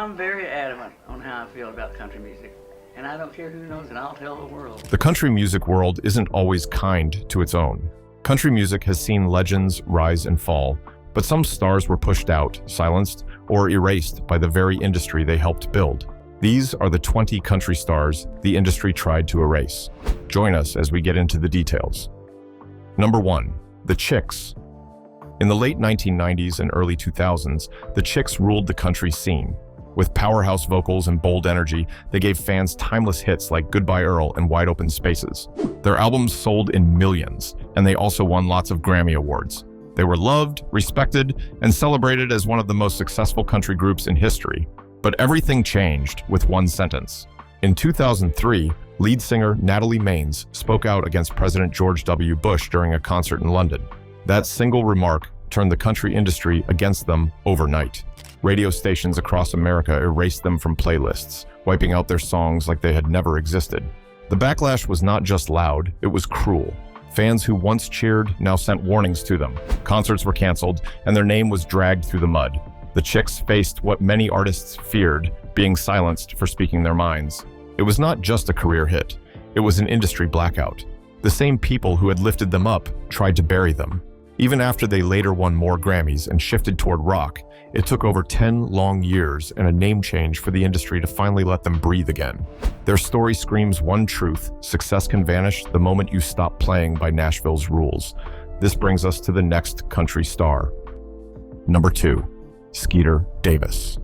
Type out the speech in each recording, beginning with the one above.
I'm very adamant on how I feel about country music, and I don't care who knows it, I'll tell the world. The country music world isn't always kind to its own. Country music has seen legends rise and fall, but some stars were pushed out, silenced, or erased by the very industry they helped build. These are the 20 country stars the industry tried to erase. Join us as we get into the details. Number 1. The Chicks. In the late 1990s and early 2000s, the Chicks ruled the country scene. With powerhouse vocals and bold energy, they gave fans timeless hits like Goodbye Earl and Wide Open Spaces. Their albums sold in millions, and they also won lots of Grammy Awards. They were loved, respected, and celebrated as one of the most successful country groups in history. But everything changed with one sentence. In 2003, lead singer Natalie Maines spoke out against President George W. Bush during a concert in London. That single remark turned the country industry against them overnight. Radio stations across America erased them from playlists, wiping out their songs like they had never existed. The backlash was not just loud, it was cruel. Fans who once cheered now sent warnings to them. Concerts were canceled, and their name was dragged through the mud. The Chicks faced what many artists feared, being silenced for speaking their minds. It was not just a career hit, it was an industry blackout. The same people who had lifted them up tried to bury them. Even after they later won more Grammys and shifted toward rock, it took over 10 long years and a name change for the industry to finally let them breathe again. Their story screams one truth: success can vanish the moment you stop playing by Nashville's rules. This brings us to the next country star. Number 2. Skeeter Davis.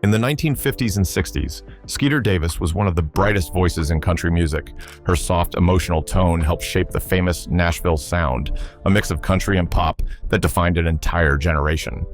In the 1950s and 60s, Skeeter Davis was one of the brightest voices in country music. Her soft, emotional tone helped shape the famous Nashville sound, a mix of country and pop that defined an entire generation.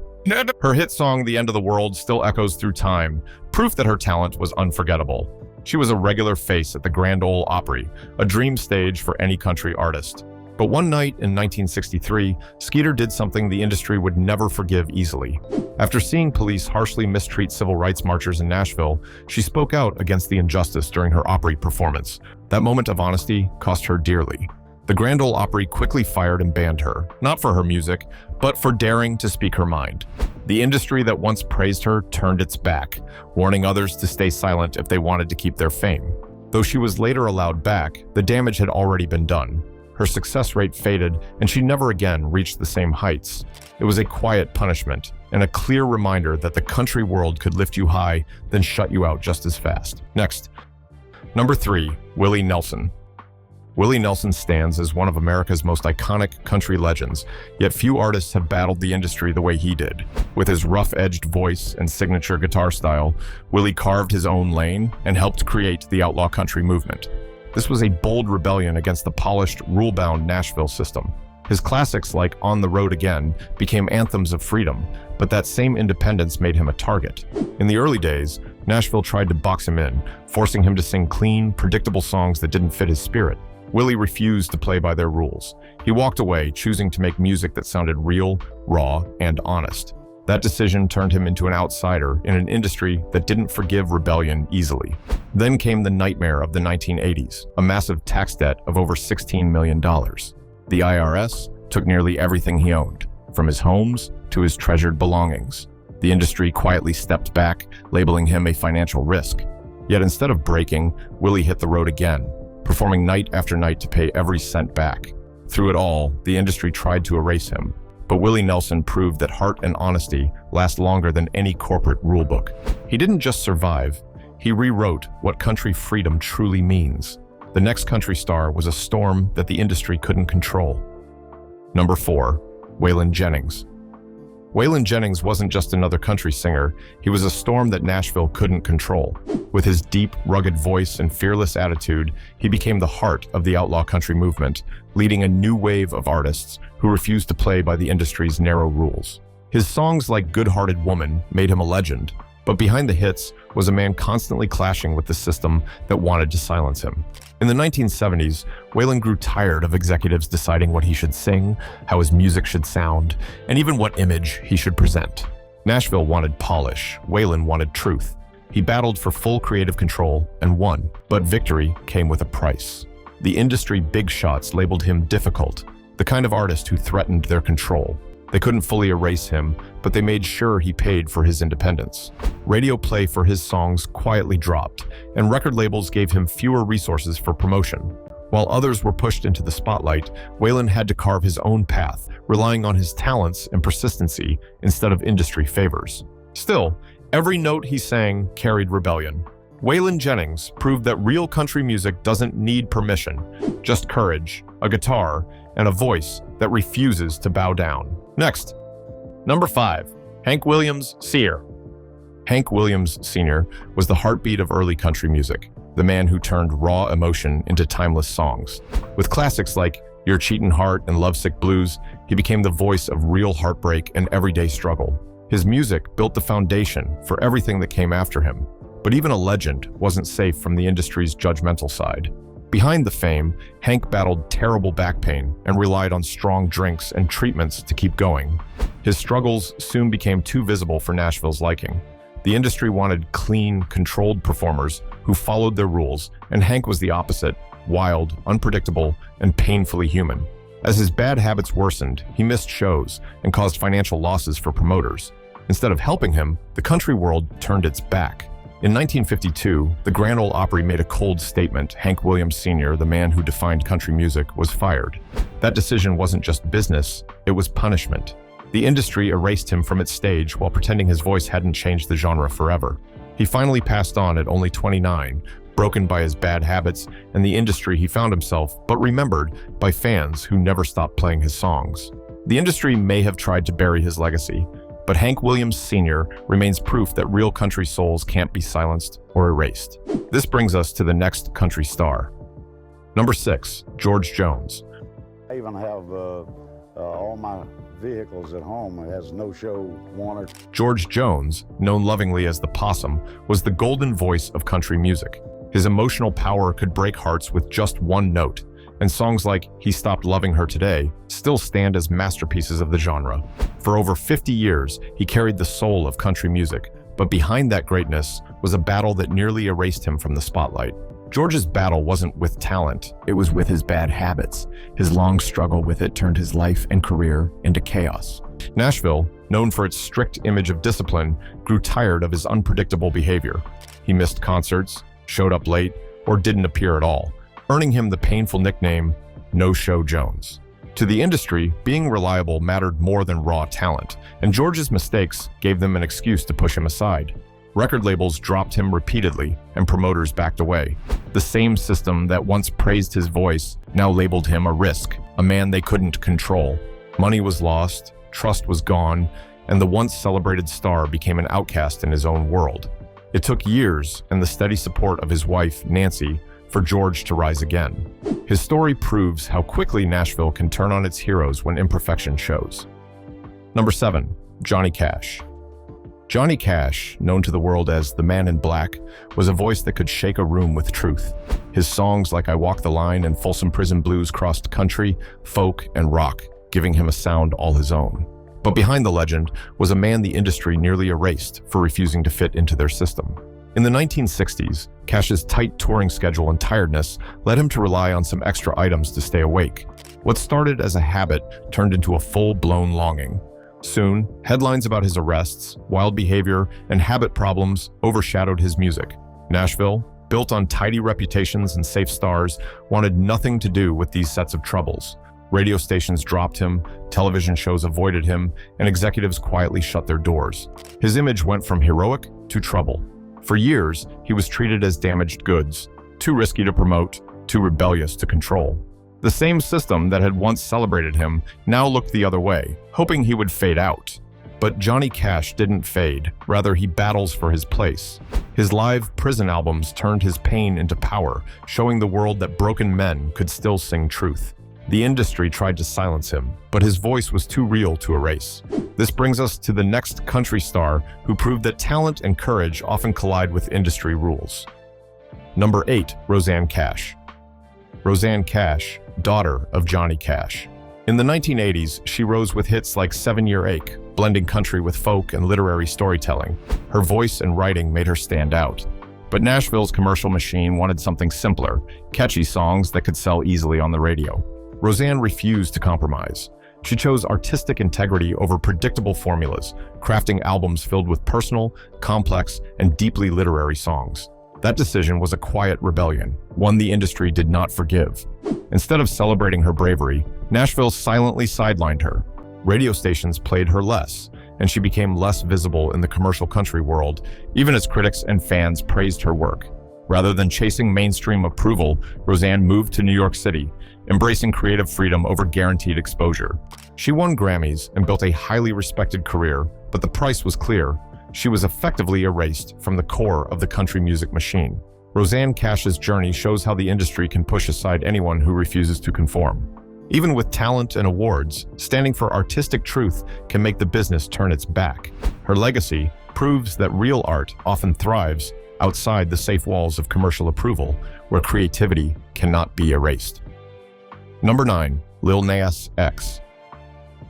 Her hit song, The End of the World, still echoes through time, proof that her talent was unforgettable. She was a regular face at the Grand Ole Opry, a dream stage for any country artist. But one night in 1963, Skeeter did something the industry would never forgive easily. After seeing police harshly mistreat civil rights marchers in Nashville, she spoke out against the injustice during her Opry performance. That moment of honesty cost her dearly. The Grand Ole Opry quickly fired and banned her, not for her music, but for daring to speak her mind. The industry that once praised her turned its back, warning others to stay silent if they wanted to keep their fame. Though she was later allowed back, the damage had already been done. Her success rate faded, and she never again reached the same heights. It was a quiet punishment, and a clear reminder that the country world could lift you high, then shut you out just as fast. Next. Number 3. Willie Nelson. Willie Nelson stands as one of America's most iconic country legends, yet few artists have battled the industry the way he did. With his rough-edged voice and signature guitar style, Willie carved his own lane and helped create the outlaw country movement. This was a bold rebellion against the polished, rule-bound Nashville system. His classics like On the Road Again became anthems of freedom, but that same independence made him a target. In the early days, Nashville tried to box him in, forcing him to sing clean, predictable songs that didn't fit his spirit. Willie refused to play by their rules. He walked away, choosing to make music that sounded real, raw, and honest. That decision turned him into an outsider in an industry that didn't forgive rebellion easily. Then came the nightmare of the 1980s, a massive tax debt of over $16 million. The IRS took nearly everything he owned, from his homes to his treasured belongings. The industry quietly stepped back, labeling him a financial risk. Yet instead of breaking, Willie hit the road again, performing night after night to pay every cent back. Through it all, the industry tried to erase him. But Willie Nelson proved that heart and honesty last longer than any corporate rulebook. He didn't just survive, he rewrote what country freedom truly means. The next country star was a storm that the industry couldn't control. Number 4. Waylon Jennings. Waylon Jennings wasn't just another country singer, he was a storm that Nashville couldn't control. With his deep, rugged voice and fearless attitude, he became the heart of the outlaw country movement, leading a new wave of artists who refused to play by the industry's narrow rules. His songs like Good-Hearted Woman made him a legend, but behind the hits was a man constantly clashing with the system that wanted to silence him. In the 1970s, Waylon grew tired of executives deciding what he should sing, how his music should sound, and even what image he should present. Nashville wanted polish, Waylon wanted truth. He battled for full creative control and won, but victory came with a price. The industry big shots labeled him difficult, the kind of artist who threatened their control. They couldn't fully erase him, but they made sure he paid for his independence. Radio play for his songs quietly dropped, and record labels gave him fewer resources for promotion. While others were pushed into the spotlight, Waylon had to carve his own path, relying on his talents and persistency instead of industry favors. Still, every note he sang carried rebellion. Waylon Jennings proved that real country music doesn't need permission, just courage, a guitar, and a voice that refuses to bow down. Next, number 5, Hank Williams Sr. Hank Williams Sr. was the heartbeat of early country music, the man who turned raw emotion into timeless songs. With classics like Your Cheatin' Heart and Lovesick Blues, he became the voice of real heartbreak and everyday struggle. His music built the foundation for everything that came after him. But even a legend wasn't safe from the industry's judgmental side. Behind the fame, Hank battled terrible back pain and relied on strong drinks and treatments to keep going. His struggles soon became too visible for Nashville's liking. The industry wanted clean, controlled performers who followed their rules, and Hank was the opposite: wild, unpredictable, and painfully human. As his bad habits worsened, he missed shows and caused financial losses for promoters. Instead of helping him, the country world turned its back. In 1952, the Grand Ole Opry made a cold statement. Hank Williams Sr., the man who defined country music, was fired. That decision wasn't just business, it was punishment. The industry erased him from its stage while pretending his voice hadn't changed the genre forever. He finally passed on at only 29, broken by his bad habits and the industry he found himself, but remembered by fans who never stopped playing his songs. The industry may have tried to bury his legacy, but Hank Williams Sr. remains proof that real country souls can't be silenced or erased. This brings us to the next country star. Number 6, George Jones. I even have all my vehicles at home. It has no-show warner. George Jones, known lovingly as the Possum, was the golden voice of country music. His emotional power could break hearts with just one note, and songs like He Stopped Loving Her Today still stand as masterpieces of the genre. For over 50 years, he carried the soul of country music, but behind that greatness was a battle that nearly erased him from the spotlight. George's battle wasn't with talent, it was with his bad habits. His long struggle with it turned his life and career into chaos. Nashville, known for its strict image of discipline, grew tired of his unpredictable behavior. He missed concerts, showed up late, or didn't appear at all, earning him the painful nickname No-Show Jones. To the industry, being reliable mattered more than raw talent, and George's mistakes gave them an excuse to push him aside. Record labels dropped him repeatedly, and promoters backed away. The same system that once praised his voice now labeled him a risk, a man they couldn't control. Money was lost, trust was gone, and the once celebrated star became an outcast in his own world. It took years and the steady support of his wife, Nancy, for George to rise again. His story proves how quickly Nashville can turn on its heroes when imperfection shows. Number 7, Johnny Cash. Johnny Cash, known to the world as the Man in Black, was a voice that could shake a room with truth. His songs like I Walk the Line and Folsom Prison Blues crossed country, folk, and rock, giving him a sound all his own. But behind the legend was a man the industry nearly erased for refusing to fit into their system. In the 1960s, Cash's tight touring schedule and tiredness led him to rely on some extra items to stay awake. What started as a habit turned into a full-blown longing. Soon, headlines about his arrests, wild behavior, and habit problems overshadowed his music. Nashville, built on tidy reputations and safe stars, wanted nothing to do with these sets of troubles. Radio stations dropped him, television shows avoided him, and executives quietly shut their doors. His image went from heroic to trouble. For years, he was treated as damaged goods, too risky to promote, too rebellious to control. The same system that had once celebrated him now looked the other way, hoping he would fade out. But Johnny Cash didn't fade, rather he battles for his place. His live prison albums turned his pain into power, showing the world that broken men could still sing truth. The industry tried to silence him, but his voice was too real to erase. This brings us to the next country star who proved that talent and courage often collide with industry rules. Number 8, Rosanne Cash. Rosanne Cash, daughter of Johnny Cash. In the 1980s, she rose with hits like 7-Year Ache, blending country with folk and literary storytelling. Her voice and writing made her stand out. But Nashville's commercial machine wanted something simpler, catchy songs that could sell easily on the radio. Rosanne refused to compromise. She chose artistic integrity over predictable formulas, crafting albums filled with personal, complex, and deeply literary songs. That decision was a quiet rebellion, one the industry did not forgive. Instead of celebrating her bravery, Nashville silently sidelined her. Radio stations played her less, and she became less visible in the commercial country world, even as critics and fans praised her work. Rather than chasing mainstream approval, Roseanne moved to New York City, embracing creative freedom over guaranteed exposure. She won Grammys and built a highly respected career, but the price was clear. She was effectively erased from the core of the country music machine. Roseanne Cash's journey shows how the industry can push aside anyone who refuses to conform. Even with talent and awards, standing for artistic truth can make the business turn its back. Her legacy proves that real art often thrives outside the safe walls of commercial approval, where creativity cannot be erased. Number 9. Lil Nas X.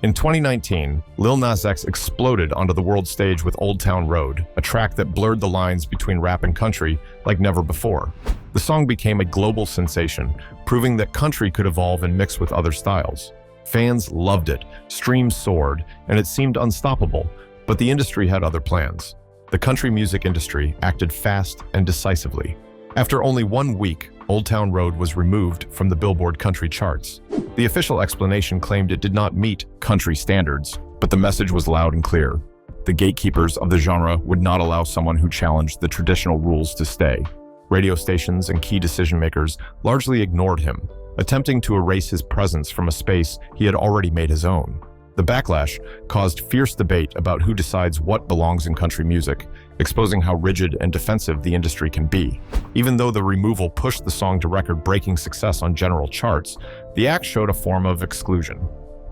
In 2019, Lil Nas X exploded onto the world stage with Old Town Road, a track that blurred the lines between rap and country like never before. The song became a global sensation, proving that country could evolve and mix with other styles. Fans loved it, streams soared, and it seemed unstoppable, but the industry had other plans. The country music industry acted fast and decisively. After only 1 week, Old Town Road was removed from the Billboard country charts. The official explanation claimed it did not meet country standards, but the message was loud and clear. The gatekeepers of the genre would not allow someone who challenged the traditional rules to stay. Radio stations and key decision-makers largely ignored him, attempting to erase his presence from a space he had already made his own. The backlash caused fierce debate about who decides what belongs in country music, exposing how rigid and defensive the industry can be. Even though the removal pushed the song to record-breaking success on general charts, the act showed a form of exclusion.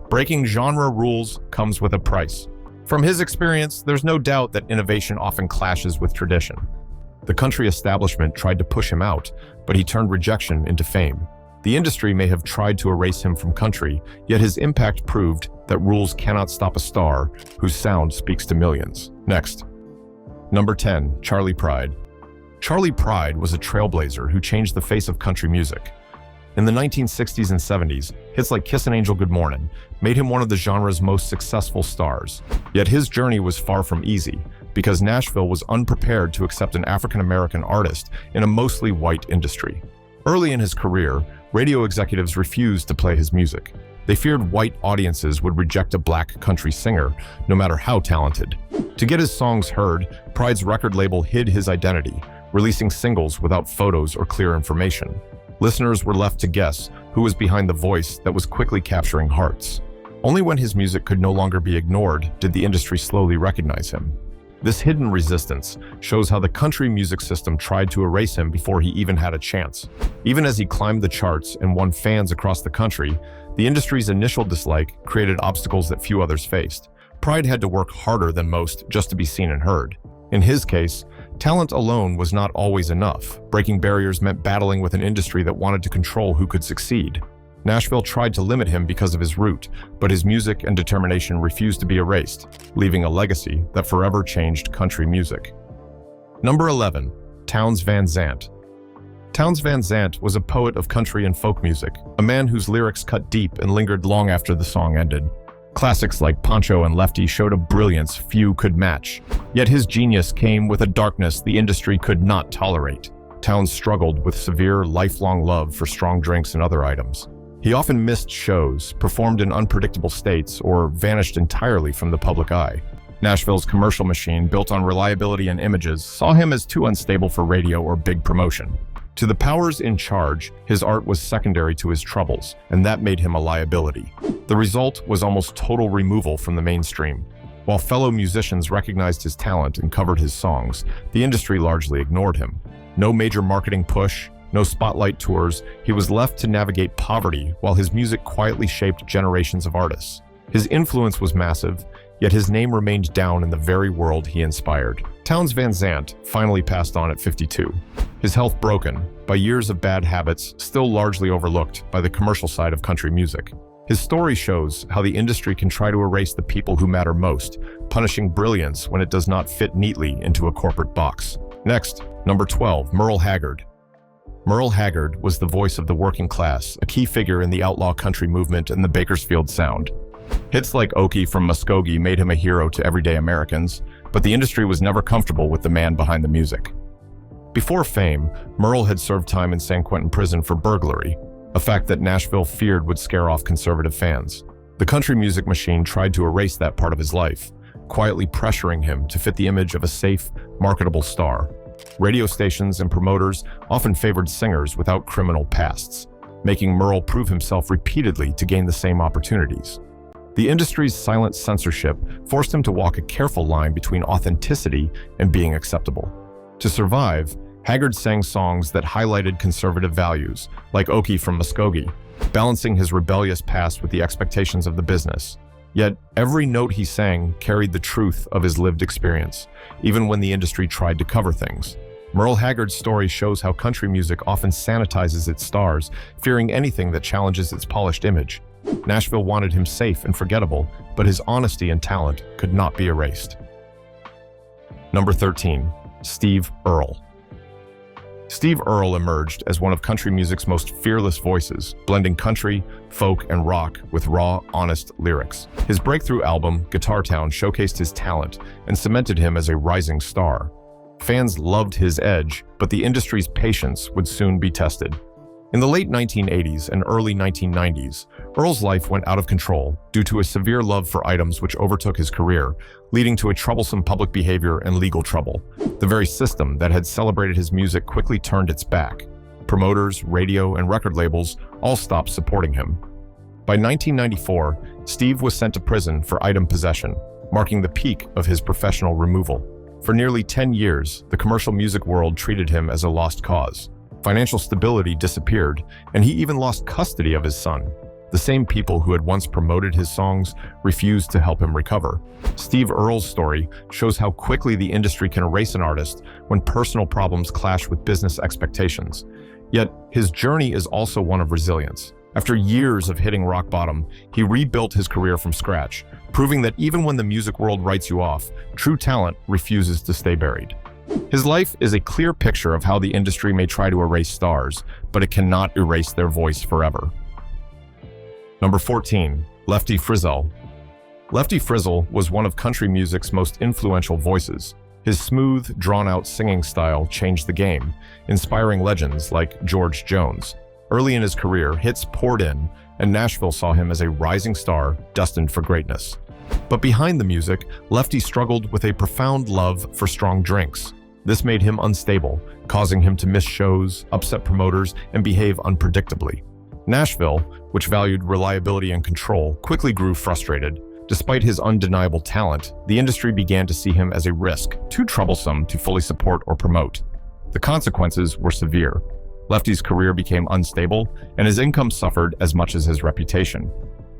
Breaking genre rules comes with a price. From his experience, there's no doubt that innovation often clashes with tradition. The country establishment tried to push him out, but he turned rejection into fame. The industry may have tried to erase him from country, yet his impact proved that rules cannot stop a star whose sound speaks to millions. Next. Number 10. Charley Pride. Charley Pride was a trailblazer who changed the face of country music. In the 1960s and 70s, hits like Kiss an Angel Good Morning made him one of the genre's most successful stars. Yet his journey was far from easy, because Nashville was unprepared to accept an African-American artist in a mostly white industry. Early in his career, radio executives refused to play his music. They feared white audiences would reject a black country singer, no matter how talented. To get his songs heard, Pride's record label hid his identity, releasing singles without photos or clear information. Listeners were left to guess who was behind the voice that was quickly capturing hearts. Only when his music could no longer be ignored did the industry slowly recognize him. This hidden resistance shows how the country music system tried to erase him before he even had a chance. Even as he climbed the charts and won fans across the country, the industry's initial dislike created obstacles that few others faced. Pride had to work harder than most just to be seen and heard. In his case, talent alone was not always enough. Breaking barriers meant battling with an industry that wanted to control who could succeed. Nashville tried to limit him because of his root, but his music and determination refused to be erased, leaving a legacy that forever changed country music. Number 11. Townes Van Zandt. Townes Van Zandt was a poet of country and folk music, a man whose lyrics cut deep and lingered long after the song ended. Classics like Poncho and Lefty showed a brilliance few could match, yet his genius came with a darkness the industry could not tolerate. Townes struggled with severe, lifelong love for strong drinks and other items. He often missed shows, performed in unpredictable states, or vanished entirely from the public eye. Nashville's commercial machine, built on reliability and images, saw him as too unstable for radio or big promotion. To the powers in charge, his art was secondary to his troubles, and that made him a liability. The result was almost total removal from the mainstream. While fellow musicians recognized his talent and covered his songs, the industry largely ignored him. No major marketing push, no spotlight tours, he was left to navigate poverty while his music quietly shaped generations of artists. His influence was massive, yet his name remained down in the very world he inspired. Townes Van Zandt finally passed on at 52. His health broken by years of bad habits, still largely overlooked by the commercial side of country music. His story shows how the industry can try to erase the people who matter most, punishing brilliance when it does not fit neatly into a corporate box. Next, number 12, Merle Haggard. Merle Haggard was the voice of the working class, a key figure in the outlaw country movement and the Bakersfield sound. Hits like Okie from Muskogee made him a hero to everyday Americans, but the industry was never comfortable with the man behind the music. Before fame, Merle had served time in San Quentin prison for burglary, a fact that Nashville feared would scare off conservative fans. The country music machine tried to erase that part of his life, quietly pressuring him to fit the image of a safe, marketable star. Radio stations and promoters often favored singers without criminal pasts, making Merle prove himself repeatedly to gain the same opportunities. The industry's silent censorship forced him to walk a careful line between authenticity and being acceptable. To survive, Haggard sang songs that highlighted conservative values, like Okie from Muskogee, balancing his rebellious past with the expectations of the business. Yet, every note he sang carried the truth of his lived experience, even when the industry tried to cover things. Merle Haggard's story shows how country music often sanitizes its stars, fearing anything that challenges its polished image. Nashville wanted him safe and forgettable, but his honesty and talent could not be erased. Number 13. Steve Earle. Steve Earle emerged as one of country music's most fearless voices, blending country, folk, and rock with raw, honest lyrics. His breakthrough album, Guitar Town, showcased his talent and cemented him as a rising star. Fans loved his edge, but the industry's patience would soon be tested. In the late 1980s and early 1990s, Earle's life went out of control due to a severe love for items which overtook his career, leading to a troublesome public behavior and legal trouble. The very system that had celebrated his music quickly turned its back. Promoters, radio, and record labels all stopped supporting him. By 1994, Steve was sent to prison for item possession, marking the peak of his professional removal. For nearly 10 years, the commercial music world treated him as a lost cause. Financial stability disappeared, and he even lost custody of his son. The same people who had once promoted his songs refused to help him recover. Steve Earle's story shows how quickly the industry can erase an artist when personal problems clash with business expectations. Yet, his journey is also one of resilience. After years of hitting rock bottom, he rebuilt his career from scratch, proving that even when the music world writes you off, true talent refuses to stay buried. His life is a clear picture of how the industry may try to erase stars, but it cannot erase their voice forever. Number 14. Lefty Frizzell. Lefty Frizzell was one of country music's most influential voices. His smooth, drawn-out singing style changed the game, inspiring legends like George Jones. Early in his career, hits poured in, and Nashville saw him as a rising star destined for greatness. But behind the music, Lefty struggled with a profound love for strong drinks. This made him unstable, causing him to miss shows, upset promoters, and behave unpredictably. Nashville, which valued reliability and control, quickly grew frustrated. Despite his undeniable talent, the industry began to see him as a risk, too troublesome to fully support or promote. The consequences were severe. Lefty's career became unstable, and his income suffered as much as his reputation.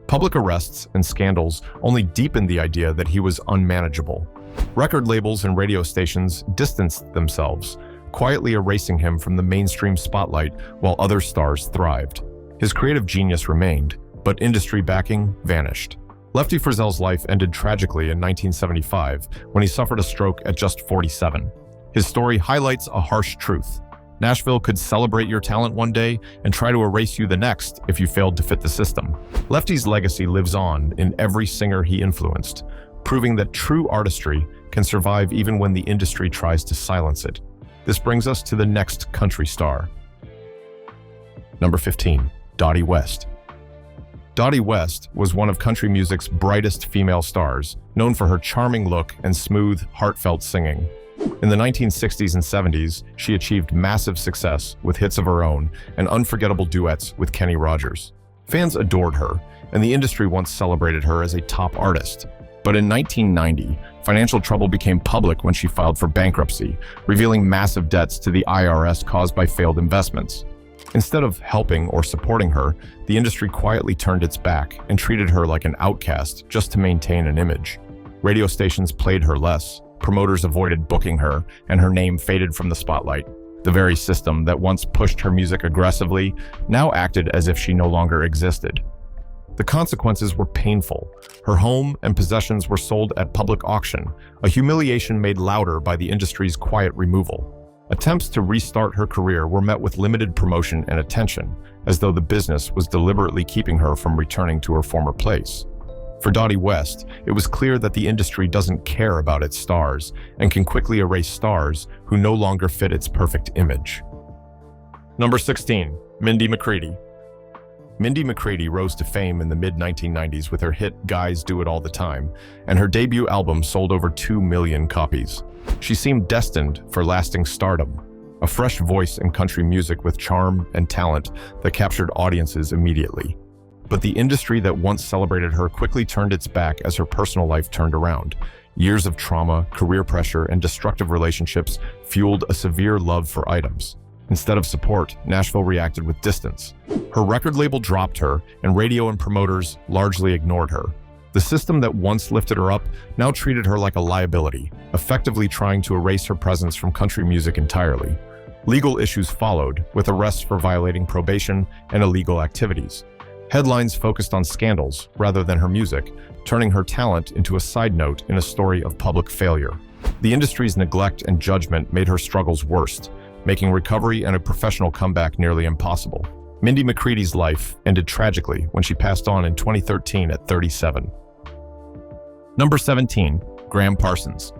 Public arrests and scandals only deepened the idea that he was unmanageable. Record labels and radio stations distanced themselves, quietly erasing him from the mainstream spotlight while other stars thrived. His creative genius remained, but industry backing vanished. Lefty Frizzell's life ended tragically in 1975 when he suffered a stroke at just 47. His story highlights a harsh truth. Nashville could celebrate your talent one day and try to erase you the next if you failed to fit the system. Lefty's legacy lives on in every singer he influenced, proving that true artistry can survive even when the industry tries to silence it. This brings us to the next country star. Number 15. Dottie West. Dottie West was one of country music's brightest female stars, known for her charming look and smooth, heartfelt singing. In the 1960s and 70s, she achieved massive success with hits of her own and unforgettable duets with Kenny Rogers. Fans adored her, and the industry once celebrated her as a top artist. But in 1990, financial trouble became public when she filed for bankruptcy, revealing massive debts to the IRS caused by failed investments. Instead of helping or supporting her, the industry quietly turned its back and treated her like an outcast just to maintain an image. Radio stations played her less, promoters avoided booking her, and her name faded from the spotlight. The very system that once pushed her music aggressively now acted as if she no longer existed. The consequences were painful. Her home and possessions were sold at public auction, a humiliation made louder by the industry's quiet removal. Attempts to restart her career were met with limited promotion and attention, as though the business was deliberately keeping her from returning to her former place. For Dottie West, it was clear that the industry doesn't care about its stars and can quickly erase stars who no longer fit its perfect image. Number 16, Mindy McCready. Mindy McCready rose to fame in the mid-1990s with her hit Guys Do It All the Time, and her debut album sold over 2 million copies. She seemed destined for lasting stardom, a fresh voice in country music with charm and talent that captured audiences immediately. But the industry that once celebrated her quickly turned its back as her personal life turned around. Years of trauma, career pressure, and destructive relationships fueled a severe love for items. Instead of support, Nashville reacted with distance. Her record label dropped her, and radio and promoters largely ignored her. The system that once lifted her up now treated her like a liability, effectively trying to erase her presence from country music entirely. Legal issues followed, with arrests for violating probation and illegal activities. Headlines focused on scandals rather than her music, turning her talent into a side note in a story of public failure. The industry's neglect and judgment made her struggles worse, making recovery and a professional comeback nearly impossible. Mindy McCready's life ended tragically when she passed on in 2013 at 37. Number 17, Graham Parsons.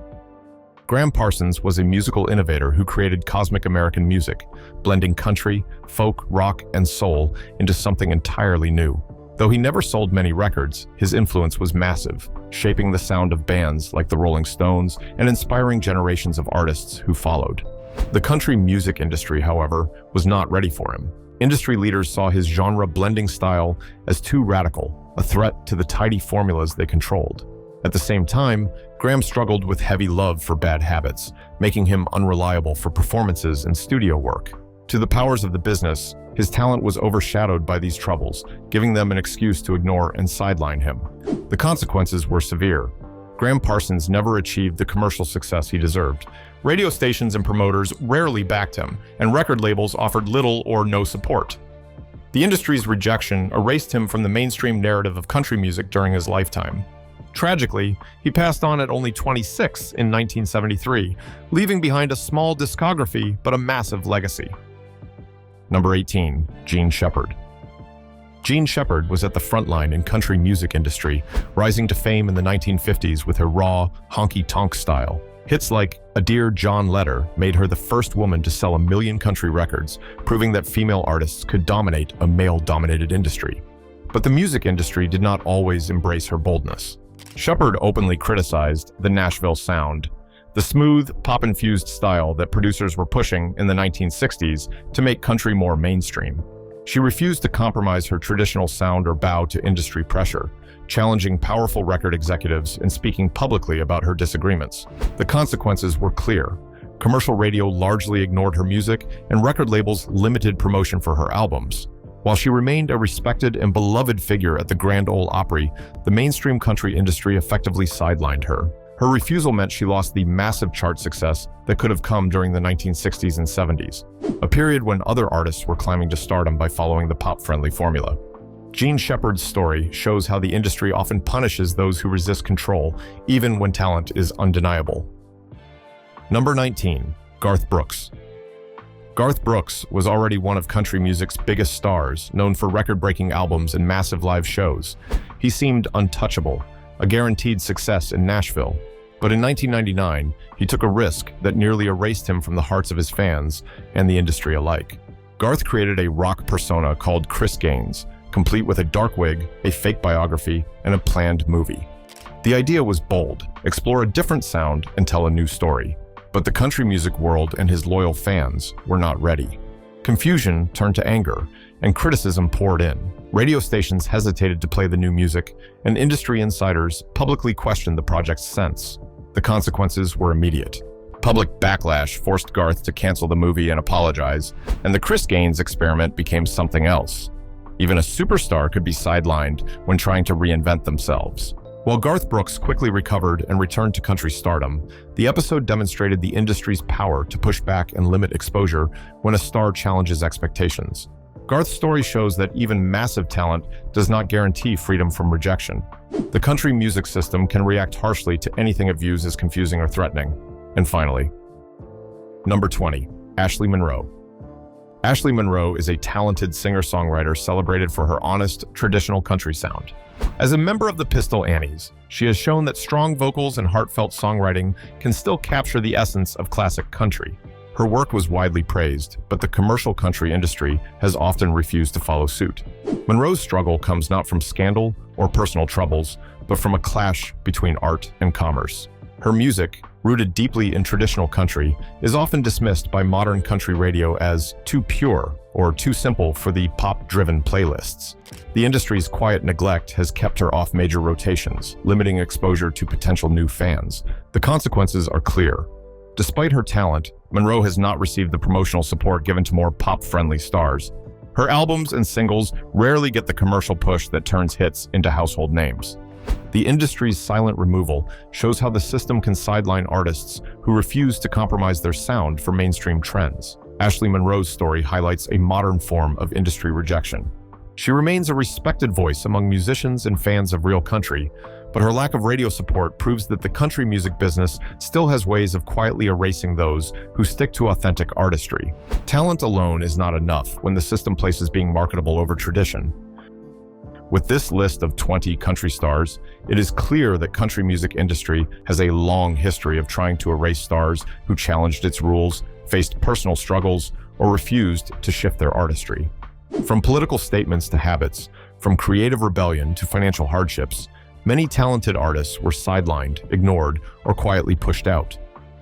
Graham Parsons was a musical innovator who created cosmic American music, blending country, folk, rock, and soul into something entirely new. Though he never sold many records, his influence was massive, shaping the sound of bands like the Rolling Stones and inspiring generations of artists who followed. The country music industry, however, was not ready for him. Industry leaders saw his genre-blending style as too radical, a threat to the tidy formulas they controlled. At the same time, Graham struggled with heavy love for bad habits, making him unreliable for performances and studio work. To the powers of the business, his talent was overshadowed by these troubles, giving them an excuse to ignore and sideline him. The consequences were severe. Graham Parsons never achieved the commercial success he deserved. Radio stations and promoters rarely backed him, and record labels offered little or no support. The industry's rejection erased him from the mainstream narrative of country music during his lifetime. Tragically, he passed on at only 26 in 1973, leaving behind a small discography but a massive legacy. Number 18, Jean Shepard. Jean Shepard was at the front line in country music industry, rising to fame in the 1950s with her raw, honky-tonk style. Hits like A Dear John Letter made her the first woman to sell 1 million country records, proving that female artists could dominate a male-dominated industry. But the music industry did not always embrace her boldness. Shepard openly criticized the Nashville sound, the smooth, pop-infused style that producers were pushing in the 1960s to make country more mainstream. She refused to compromise her traditional sound or bow to industry pressure, challenging powerful record executives and speaking publicly about her disagreements. The consequences were clear. Commercial radio largely ignored her music, and record labels limited promotion for her albums. While she remained a respected and beloved figure at the Grand Ole Opry, the mainstream country industry effectively sidelined her. Her refusal meant she lost the massive chart success that could have come during the 1960s and 70s, a period when other artists were climbing to stardom by following the pop-friendly formula. Jean Shepard's story shows how the industry often punishes those who resist control, even when talent is undeniable. Number 19, Garth Brooks. Garth Brooks was already one of country music's biggest stars, known for record-breaking albums and massive live shows. He seemed untouchable, a guaranteed success in Nashville. But in 1999, he took a risk that nearly erased him from the hearts of his fans and the industry alike. Garth created a rock persona called Chris Gaines, complete with a dark wig, a fake biography, and a planned movie. The idea was bold: explore a different sound and tell a new story. But the country music world and his loyal fans were not ready. Confusion turned to anger, and criticism poured in. Radio stations hesitated to play the new music, and industry insiders publicly questioned the project's sense. The consequences were immediate. Public backlash forced Garth to cancel the movie and apologize, and the Chris Gaines experiment became something else. Even a superstar could be sidelined when trying to reinvent themselves. While Garth Brooks quickly recovered and returned to country stardom, the episode demonstrated the industry's power to push back and limit exposure when a star challenges expectations. Garth's story shows that even massive talent does not guarantee freedom from rejection. The country music system can react harshly to anything it views as confusing or threatening. And finally, number 20, Ashley Monroe. Ashley Monroe is a talented singer-songwriter celebrated for her honest, traditional country sound. As a member of the Pistol Annies, she has shown that strong vocals and heartfelt songwriting can still capture the essence of classic country. Her work was widely praised, but the commercial country industry has often refused to follow suit. Monroe's struggle comes not from scandal or personal troubles, but from a clash between art and commerce. Her music, rooted deeply in traditional country, is often dismissed by modern country radio as too pure or too simple for the pop-driven playlists. The industry's quiet neglect has kept her off major rotations, limiting exposure to potential new fans. The consequences are clear. Despite her talent, Monroe has not received the promotional support given to more pop-friendly stars. Her albums and singles rarely get the commercial push that turns hits into household names. The industry's silent removal shows how the system can sideline artists who refuse to compromise their sound for mainstream trends. Ashley Monroe's story highlights a modern form of industry rejection. She remains a respected voice among musicians and fans of real country, but her lack of radio support proves that the country music business still has ways of quietly erasing those who stick to authentic artistry. Talent alone is not enough when the system places being marketable over tradition. With this list of 20 country stars, it is clear that country music industry has a long history of trying to erase stars who challenged its rules, faced personal struggles, or refused to shift their artistry. From political statements to habits, from creative rebellion to financial hardships, many talented artists were sidelined, ignored, or quietly pushed out.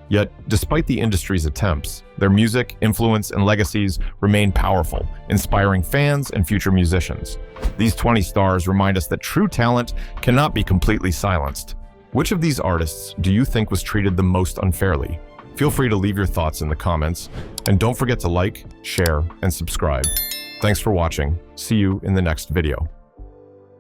Yet, despite the industry's attempts, their music, influence, and legacies remain powerful, inspiring fans and future musicians. These 20 stars remind us that true talent cannot be completely silenced. Which of these artists do you think was treated the most unfairly? Feel free to leave your thoughts in the comments, and don't forget to like, share, and subscribe. Thanks for watching. See you in the next video.